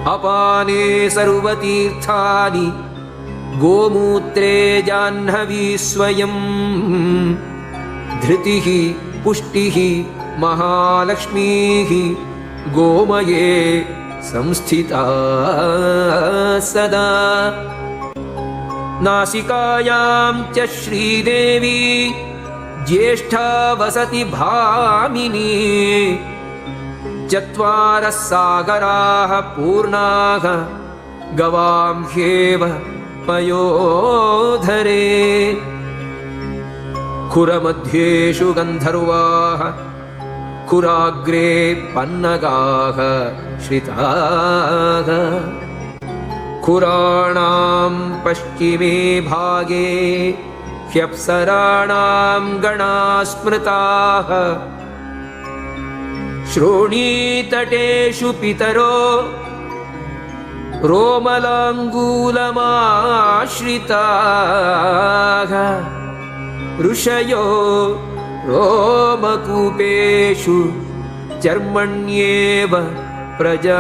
अपाने सर्वतीर्थानि गोमूत्रे जाह्नवी स्वयं धृतिः पुष्टिः महालक्ष्मीः गोमये संस्थिता सदा नासिकायां च श्रीदेवी ज्येष्ठा वसति भामिनी चत्वारः सागराः पूर्णाः गवां ह्येव पयोधरे खुरमध्येषु गन्धर्वाः खुराग्रे पन्नगाः श्रिताः खुराणां पश्चिमे भागे ह्यप्सराणां गणाः स्मृताः श्रोणीतटेषु पितरो रोमलाङ्गूलमाश्रिताः ऋषयो रोमकूपेषु चर्मण्येव प्रजापतिः